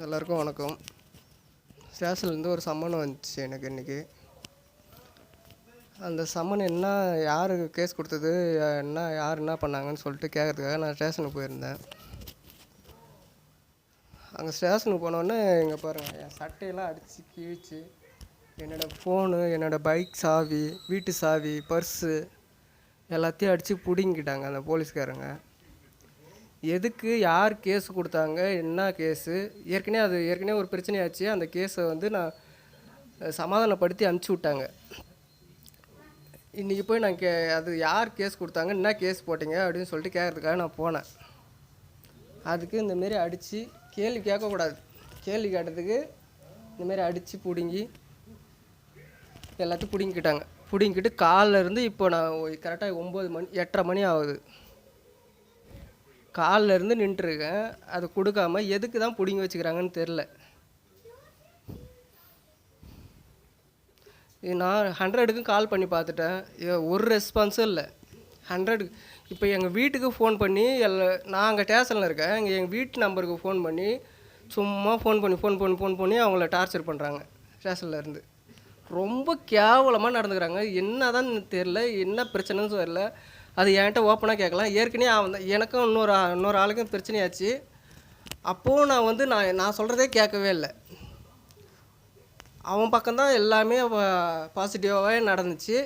எல்லாருக்கும் வணக்கம். ஸ்டேஷன்லேருந்து ஒரு சம்மன் வந்துச்சு எனக்கு இன்றைக்கி. அந்த சம்மன் என்ன, யார் கேஸ் கொடுத்தது, யார் என்ன பண்ணாங்கன்னு சொல்லிட்டு கேட்குறதுக்காக நான் ஸ்டேஷனுக்கு போயிருந்தேன். அங்கே ஸ்டேஷனுக்கு போனோடனே இங்கே பாருங்கள், என் சட்டையெல்லாம் அடித்து கிழிச்சு, என்னோடய ஃபோனு, என்னோடய பைக் சாவி, வீட்டு சாவி, பர்ஸு எல்லாத்தையும் அடித்து பிடுங்கிட்டாங்க அந்த போலீஸ்காரங்க. எதுக்கு, யார் கேஸ் கொடுத்தாங்க, என்ன கேஸு, ஏற்கனவே ஒரு பிரச்சனையாச்சு. அந்த கேஸை நான் சமாதானப்படுத்தி அனுப்பிச்சி விட்டாங்க. இன்றைக்கி போய் நான் அது யார் கேஸ் கொடுத்தாங்க, என்ன கேஸ் போட்டிங்க அப்படின்னு சொல்லிட்டு கேட்குறதுக்காக நான் போனேன். அதுக்கு இந்தமாரி அடித்து கேள்வி கேட்கக்கூடாது, கேள்வி கேட்டதுக்கு இந்தமாரி அடித்து பிடுங்கி எல்லாத்தையும் பிடுங்கிக்கிட்டாங்க. பிடுங்கிக்கிட்டு காலில் இருந்து இப்போ நான் கரெக்டாக 9 மணி 8:30 மணி ஆகுது. காலில் இருந்து நின்றுருக்கேன். அது கொடுக்காம எதுக்கு தான் பிடிங்கி வச்சுக்கிறாங்கன்னு தெரில. நான் 100க்கும் கால் பண்ணி பார்த்துட்டேன், ஒரு ரெஸ்பான்ஸும் இல்லை. 100 இப்போ எங்கள் வீட்டுக்கு ஃபோன் பண்ணி நான் அங்கே ஸ்டேஷனில் இருக்கேன். எங்கள் வீட்டு நம்பருக்கு ஃபோன் பண்ணி சும்மா ஃபோன் பண்ணி அவங்கள டார்ச்சர் பண்ணுறாங்க. ஸ்டேஷனில் இருந்து ரொம்ப கேவலமாக நடந்துக்கிறாங்க. என்ன தான் தெரில, என்ன பிரச்சனைன்னு தெரில. அது என்கிட்ட ஓப்பனாக கேட்கலாம். ஏற்கனவே எனக்கும் இன்னொரு ஆளுக்கும் பிரச்சனையாச்சு. அப்போது நான் சொல்கிறதே கேட்கவே இல்லை. அவன் பக்கம்தான் எல்லாமே பாசிட்டிவாகவே நடந்துச்சு.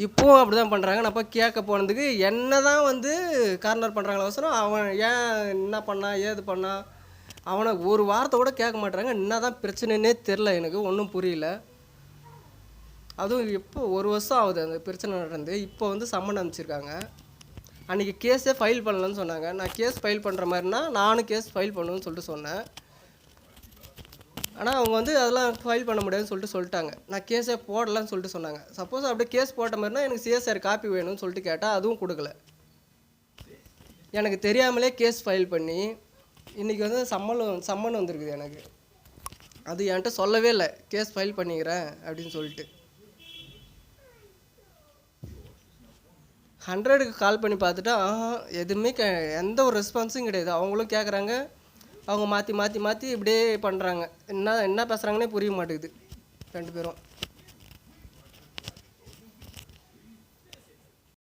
இப்போவும் அப்படி தான் பண்ணுறாங்க. நான் போய் கேட்க போனதுக்கு என்ன தான் கார்னர் பண்ணுறாங்களோசரம் அவன் ஏன் என்ன பண்ணா ஏது பண்ணா அவனை ஒரு வார்த்தை கூட கேட்க மாட்டுறாங்க. என்ன தான் பிரச்சனைன்னே தெரில, எனக்கு ஒன்றும் புரியல. அதுவும் இப்போ 1 வருஷம் ஆகுது அந்த பிரச்சனை நடந்து. இப்போ சம்மன் அனுப்பிச்சிருக்காங்க. அன்றைக்கி கேஸே ஃபைல் பண்ணலன்னு சொன்னாங்க. நான் கேஸ் ஃபைல் பண்ணுற மாதிரினா நானும் கேஸ் ஃபைல் பண்ணணும்னு சொல்லிட்டு சொன்னேன். ஆனால் அவங்க அதெல்லாம் ஃபைல் பண்ண முடியாதுன்னு சொல்லிட்டாங்க. நான் கேஸே போடலான்னு சொல்லிட்டு சொன்னாங்க. சப்போஸ் அப்படியே கேஸ் போட்ட மாதிரினா எனக்கு சிஎஸ்ஆர் காப்பி வேணும்னு சொல்லிட்டு கேட்டால் அதுவும் கொடுக்கல. எனக்கு தெரியாமலே கேஸ் ஃபைல் பண்ணி இன்றைக்கி சம்மன் வந்திருக்குது எனக்கு. அது என்கிட்ட சொல்லவே இல்லை, கேஸ் ஃபைல் பண்ணிக்கிறேன் அப்படின்னு சொல்லிட்டு. 100க்கு கால் பண்ணி பார்த்துட்டா எதுவுமே எந்த ஒரு ரெஸ்பான்ஸும் கிடையாது. அவங்களும் கேட்குறாங்க, அவங்க மாற்றி இப்படியே பண்ணுறாங்க. என்ன பேசுகிறாங்கன்னே புரிய மாட்டேங்குது 2 பேரும்.